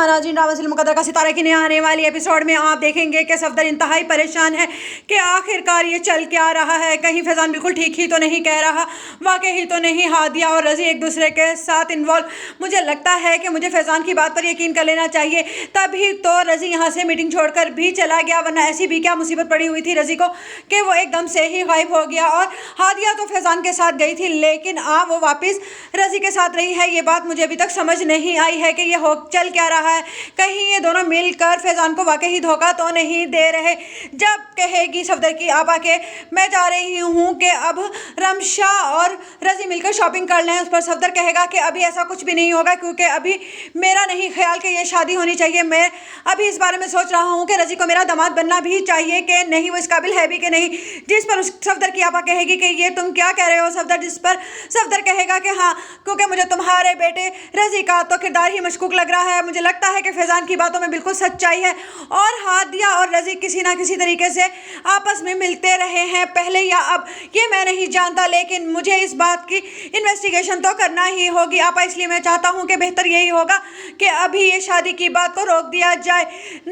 हाँ नाज़रीन, drama serial मुकद्दर का सितारा की नए आने वाली एपिसोड में आप देखेंगे कि सफदर इंतहाई परेशान है कि आखिरकार ये चल क्या रहा है। कहीं फैज़ान बिल्कुल ठीक ही तो नहीं कह रहा, वाकई ही तो नहीं हादिया और रज़ी एक दूसरे के साथ इन्वॉल्व। मुझे लगता है कि मुझे फैज़ान की बात पर यकीन कर लेना चाहिए। तभी तो रज़ी यहाँ से मीटिंग छोड़कर भी चला गया, वरना ऐसी भी क्या मुसीबत पड़ी हुई थी रज़ी को कि वो एकदम से ही गायब हो गया। और हादिया तो फैज़ान के साथ गई थी, लेकिन वो वापस रज़ी के साथ रही है। ये बात मुझे अभी तक समझ नहीं आई है कि ये हो चल क्या रहा है। कहीं ये दोनों मिलकर फैज़ान को वाकई धोखा तो नहीं दे रहे। जब कहेगी सफदर की आपा के मैं जा रही हूँ कि अब रमशा और रज़ी मिलकर शॉपिंग कर लें, उस पर सफदर कहेगा कि अभी ऐसा कुछ भी नहीं होगा, क्योंकि अभी मेरा नहीं ख्याल कि ये शादी होनी चाहिए। मैं अभी इस बारे में सोच रहा हूँ कि रज़ी को मेरा दामाद बनना भी चाहिए कि नहीं, वो इस काबिल है भी कि नहीं। जिस पर सफदर की आपा कहेगी कि ये तुम क्या कह रहे हो सफदर, जिस पर सफदर कहेगा कि हाँ, क्योंकि मुझे तुम्हारे बेटे रज़ी का तो किरदार ही मशकूक लग रहा है। मुझे लगता है कि फैज़ान की बातों में बिल्कुल सच्चाई है और हादिया और रज़ी किसी ना किसी तरीके से आपस में मिलते रहे हैं पहले या अब, ये मैं नहीं जानता, लेकिन मुझे इस बात की इन्वेस्टिगेशन तो करना ही होगी आपा। इसलिए मैं चाहता हूँ कि बेहतर यही होगा कि अभी ये शादी की बात को रोक दिया जाए।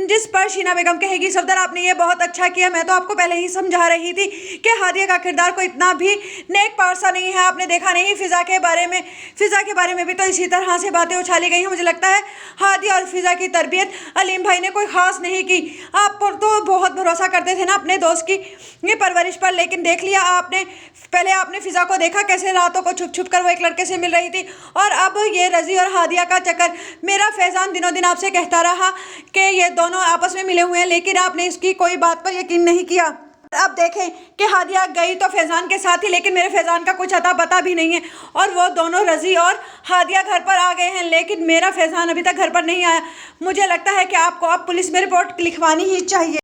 जिस पर शीना बेगम कहेगी सफदर आपने ये बहुत अच्छा किया, मैं तो आपको पहले ही समझा रही थी कि हादिया का किरदार कोई इतना भी नेक पारसा नहीं है। आपने देखा नहीं फिज़ा के बारे में भी तो इसी तरह से बातें उछाली गई हैं। मुझे लगता है हादिया और फिज़ा की तरबियत अलीम भाई ने कोई ख़ास नहीं की। आप पर तो बहुत भरोसा करते थे ना अपने दोस्त की ये परवरिश पर, लेकिन देख लिया आपने। पहले आपने फिज़ा को देखा कैसे रातों को छुप छुप कर वो एक लड़के से मिल रही थी, और अब ये रज़ी और हादिया का चक्कर। मेरा फैज़ान दिनों दिन आपसे कहता रहा कि ये दोनों आपस में मिले हुए हैं, लेकिन आपने इसकी कोई बात पर यकीन नहीं किया। अब देखें कि हादिया गई तो फैज़ान के साथ ही, लेकिन मेरे फैज़ान का कुछ अता पता भी नहीं है, और वो दोनों रज़ी और हादिया घर पर आ गए हैं, लेकिन मेरा फैज़ान अभी तक घर पर नहीं आया। मुझे लगता है कि आपको अब पुलिस में रिपोर्ट लिखवानी ही चाहिए।